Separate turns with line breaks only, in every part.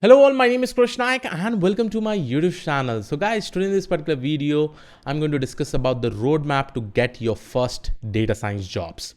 Hello all, my name is Krish Naik and welcome to my YouTube channel. So guys, today in this particular video, I'm going to discuss about the roadmap to get your first data science jobs.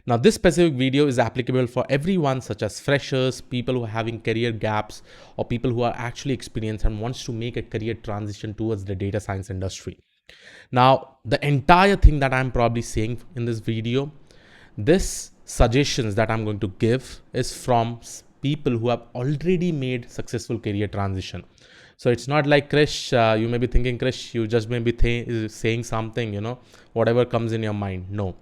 Now this specific video is applicable for everyone such as freshers, people who are having career gaps, or people who are actually experienced and wants to make a career transition towards the data science industry. Now the entire thing that I'm probably saying in this video, this suggestions that I'm going to give is from people who have already made successful career transition. So it's not like Krish, you may be thinking, Krish, you just may be saying something, whatever comes in your mind. No,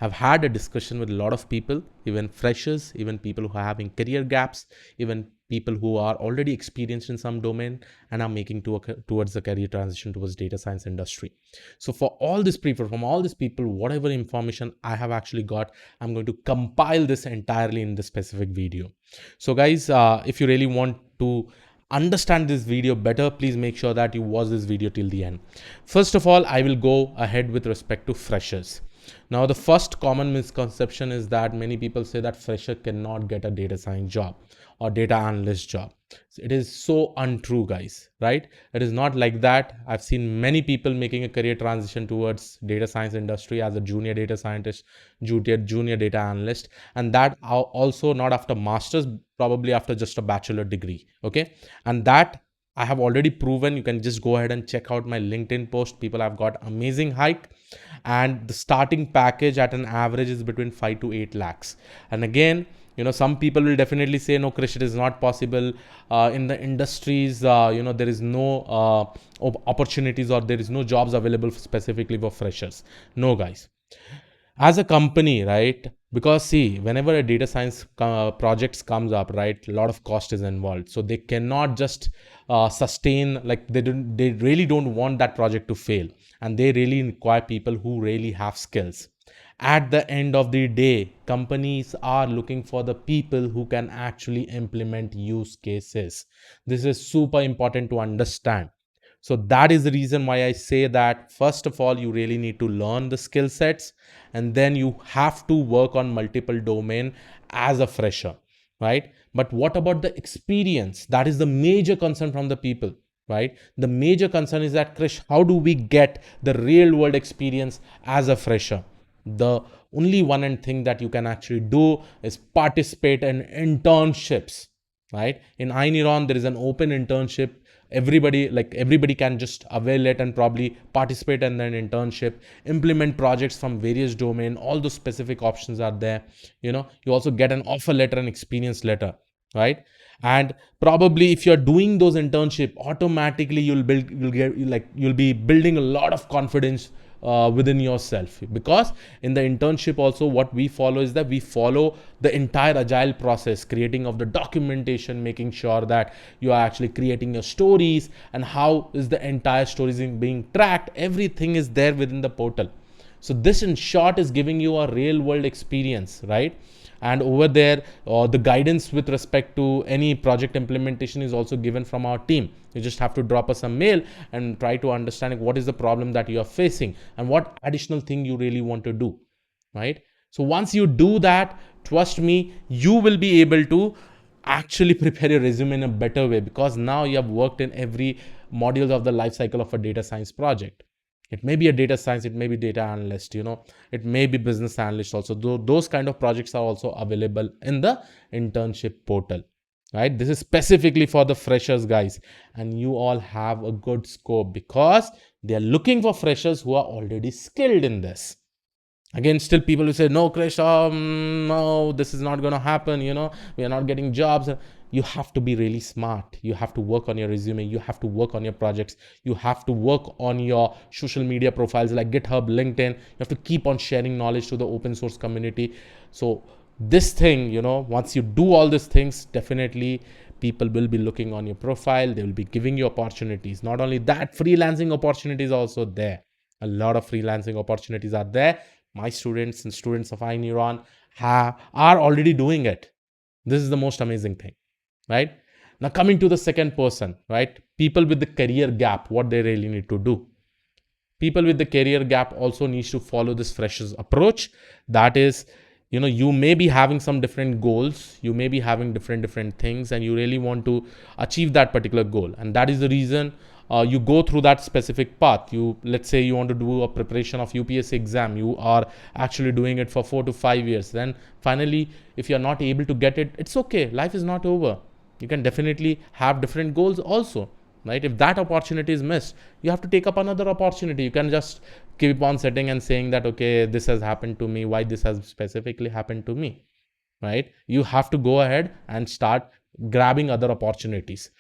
I've had a discussion with a lot of people, even freshers, even people who are having career gaps, even people who are already experienced in some domain and are making towards the career transition towards data science industry. So for all this people, from all these people, whatever information I have actually got, I'm going to compile this entirely in this specific video. So guys, if you really want to understand this video better, please make sure that you watch this video till the end. First of all, I will go ahead with respect to freshers. Now, the first common misconception is that many people say that fresher cannot get a data science job or data analyst job. It is so untrue, guys, right? It is not like that. I've seen many people making a career transition towards data science industry as a junior data scientist, junior data analyst, and that also not after master's, probably after just a bachelor degree. Okay, and that I have already proven. You can just go ahead and check out my LinkedIn post. People have got amazing hike, and the starting package at an average is between 5 to 8 lakhs. And again, some people will definitely say, no, Krish, it is not possible. In the industries, there is no opportunities or there is no jobs available specifically for freshers. No, guys. As a company, right? Because see, whenever a data science projects comes up, right, a lot of cost is involved. So they cannot just sustain, like they really don't want that project to fail. And they really require people who really have skills. At the end of the day, companies are looking for the people who can actually implement use cases. This is super important to understand. So that is the reason why I say that first of all, you really need to learn the skill sets, and then you have to work on multiple domain as a fresher, right? But what about the experience? That is the major concern from the people, right? The major concern is that, Krish, how do we get the real world experience as a fresher? The only one and thing that you can actually do is participate in internships, right? In Aineron, there is an open internship. Everybody can just avail it and probably participate in an internship, implement projects from various domain. All those specific options are there. You also get an offer letter and experience letter, right? And probably if you're doing those internship, automatically you'll be building a lot of confidence within yourself, because in the internship also what we follow is that we follow the entire agile process, creating of the documentation, making sure that you are actually creating your stories and how is the entire stories being tracked. Everything is there within the portal. So this in short is giving you a real world experience, right? And over there, the guidance with respect to any project implementation is also given from our team. You just have to drop us a mail and try to understand what is the problem that you are facing and what additional thing you really want to do, right? So once you do that, trust me, you will be able to actually prepare your resume in a better way, because now you have worked in every module of the life cycle of a data science project. It may be a data science, it may be data analyst, it may be business analyst also. Those kind of projects are also available in the internship portal, right? This is specifically for the freshers, guys. And you all have a good scope because they are looking for freshers who are already skilled in this. Again, still people who say, no, Krish, no, this is not going to happen. We are not getting jobs. You have to be really smart. You have to work on your resume. You have to work on your projects. You have to work on your social media profiles like GitHub, LinkedIn. You have to keep on sharing knowledge to the open source community. So this thing, once you do all these things, definitely people will be looking on your profile. They will be giving you opportunities. Not only that, freelancing opportunities are also there. A lot of freelancing opportunities are there. My students and students of iNeuron are already doing it. This is the most amazing thing, right? Now coming to the second person, right? People with the career gap, what they really need to do. People with the career gap also needs to follow this freshers approach. That is, You may be having some different goals, you may be having different things, and you really want to achieve that particular goal, and that is the reason you go through that specific path. Let's say you want to do a preparation of UPSC exam, you are actually doing it for 4 to 5 years. Then finally, if you're not able to get it, it's okay, life is not over. You can definitely have different goals also, right? If that opportunity is missed, you have to take up another opportunity. You can just keep on sitting and saying that, okay, this has happened to me, why this has specifically happened to me, right? You have to go ahead and start grabbing other opportunities.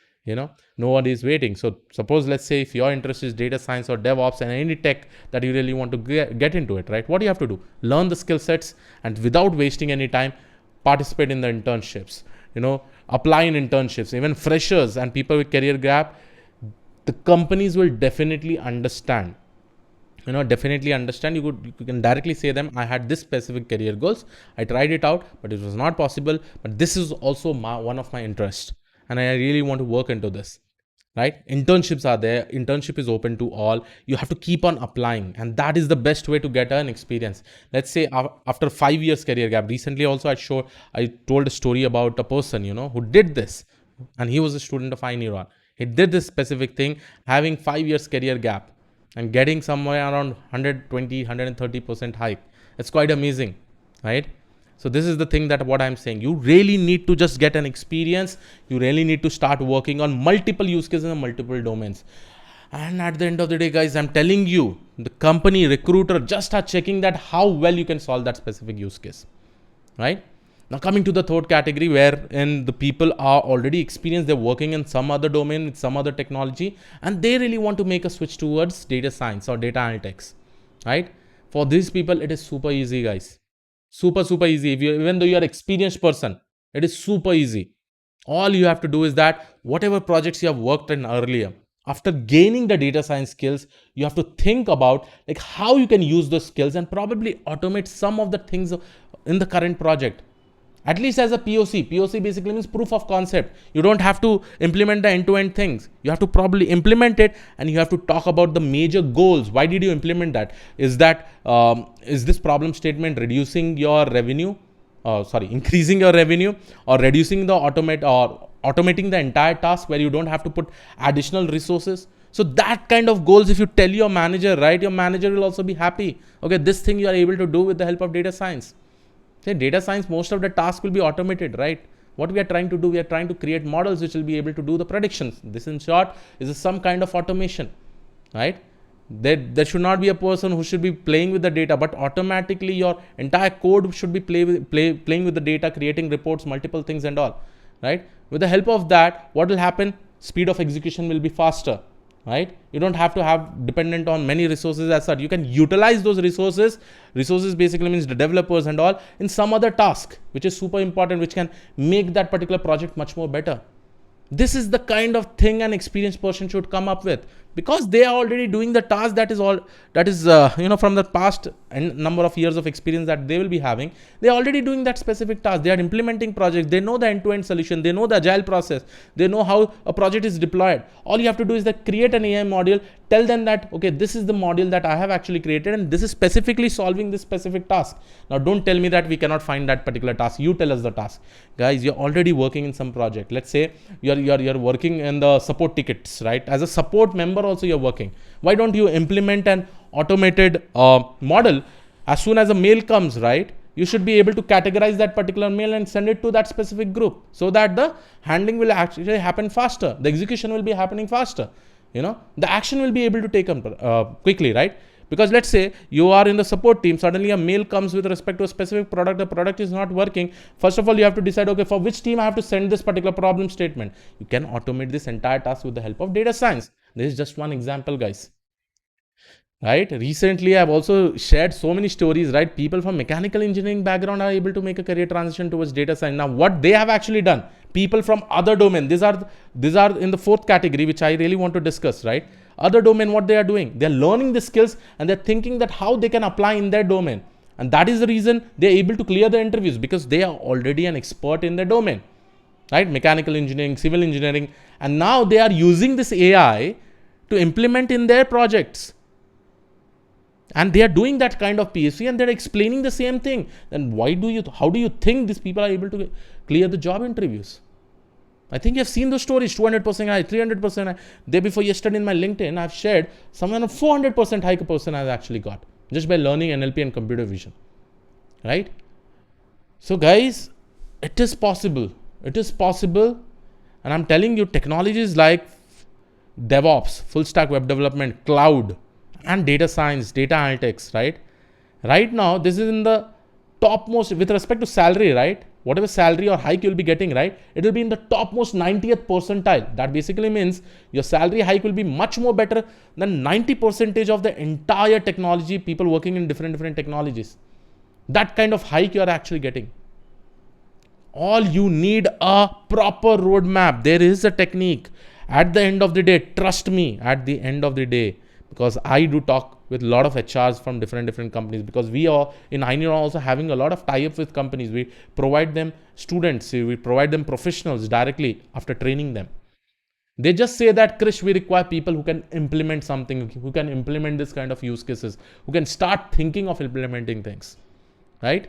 Nobody is waiting. So suppose, let's say, if your interest is data science or DevOps and any tech that you really want to get into it, right? What do you have to do? Learn the skill sets, and without wasting any time, participate in the internships, apply in internships. Even freshers and people with career gap, the companies will definitely understand. You can directly say them, I had this specific career goals, I tried it out, but it was not possible, but this is also one of my interests, and I really want to work into this, right? Internships are there. Internship is open to all. You have to keep on applying, and that is the best way to get an experience. Let's say after 5 years career gap, recently also I told a story about a person who did this, and he was a student of iNeuron. He did this specific thing, having 5 years career gap and getting somewhere around 120-130% hike. It's quite amazing, right? So this is the thing that what I'm saying. You really need to just get an experience. You really need to start working on multiple use cases and multiple domains. And at the end of the day, guys, I'm telling you, the company recruiter just start checking that how well you can solve that specific use case, right? Now coming to the third category, wherein the people are already experienced, they're working in some other domain with some other technology, and they really want to make a switch towards data science or data analytics, right? For these people, it is super easy, guys. Super easy. Even though you're an experienced person, it is super easy. All you have to do is that whatever projects you have worked in earlier, after gaining the data science skills, you have to think about like how you can use those skills and probably automate some of the things in the current project. At least as a POC. POC basically means proof of concept. You don't have to implement the end-to-end things. You have to probably implement it, and you have to talk about the major goals. Why did you implement that? Is this problem statement reducing your revenue? Increasing your revenue, or reducing the automating the entire task where you don't have to put additional resources? So that kind of goals, if you tell your manager, right, your manager will also be happy. Okay, this thing you are able to do with the help of data science. Say data science, most of the tasks will be automated, right? What we are trying to do, we are trying to create models which will be able to do the predictions. This, in short, is some kind of automation, right? There should not be a person who should be playing with the data, but automatically your entire code should be playing with the data, creating reports, multiple things and all, right? With the help of that, what will happen? Speed of execution will be faster, right? You don't have to have dependent on many resources as such. You can utilize those resources. Resources basically means the developers and all in some other task, which is super important, which can make that particular project much more better. This is the kind of thing an experienced person should come up with, because they are already doing the task that is from the past number of years of experience that they will be having. They are already doing that specific task. They are implementing projects. They know the end-to-end solution. They know the agile process. They know how a project is deployed. All you have to do is that create an AI module, tell them that, okay, this is the module that I have actually created, and this is specifically solving this specific task. Now don't tell me that we cannot find that particular task. You tell us the task. Guys, you're already working in some project. Let's say you're working in the support tickets, right? As a support member also you're working. Why don't you implement an automated model? As soon as a mail comes, right, you should be able to categorize that particular mail and send it to that specific group, so that the handling will actually happen faster. The execution will be happening faster. The action will be able to take quickly, right? Because let's say you are in the support team, suddenly a mail comes with respect to a specific product, the product is not working. First of all, you have to decide, okay, for which team I have to send this particular problem statement. You can automate this entire task with the help of data science. This is just one example, guys. Right? Recently, I've also shared so many stories, right? People from mechanical engineering background are able to make a career transition towards data science. Now, what they have actually done, people from other domain, these are in the fourth category, which I really want to discuss, right? Other domain, what they are doing, they're learning the skills and they're thinking that how they can apply in their domain. And that is the reason they're able to clear the interviews, because they are already an expert in their domain, right? Mechanical engineering, civil engineering, and now they are using this AI to implement in their projects. And they are doing that kind of PhD and they're explaining the same thing. Then how do you think these people are able to clear the job interviews? I think you've seen those stories, 200% high, 300% high. Day before yesterday in my LinkedIn, I've shared somewhere around 400% hike a person has actually got just by learning NLP and computer vision, right? So guys, it is possible. It is possible. And I'm telling you, technologies like DevOps, full stack web development, cloud, and data science, data analytics, right? Right now, this is in the topmost with respect to salary, right? Whatever salary or hike you'll be getting, right? It will be in the topmost 90th percentile. That basically means your salary hike will be much more better than 90% of the entire technology people working in different technologies. That kind of hike you are actually getting. All you need a proper roadmap. There is a technique. At the end of the day, trust me, at the end of the day, because I do talk with a lot of HRs from different companies, because we are in INEO are also having a lot of tie-ups with companies. We provide them students, we provide them professionals directly after training them. They just say that, Krish, we require people who can implement something, who can implement this kind of use cases, who can start thinking of implementing things, right?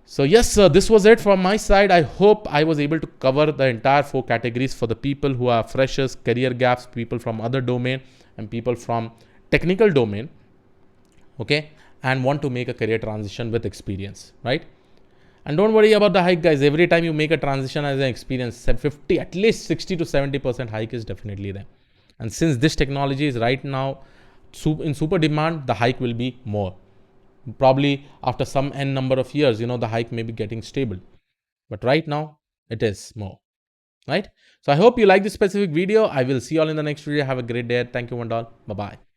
So yes, sir, this was it from my side. I hope I was able to cover the entire 4 categories for the people who are freshers, career gaps, people from other domain, and people from technical domain, okay, and want to make a career transition with experience, right? And don't worry about the hike, guys. Every time you make a transition as an experience, 50, at least 60 to 70% hike is definitely there. And since this technology is right now in super demand, the hike will be more. Probably after some n number of years, the hike may be getting stable. But right now, it is more, right? So I hope you like this specific video. I will see you all in the next video. Have a great day. Thank you, one all. Bye-bye.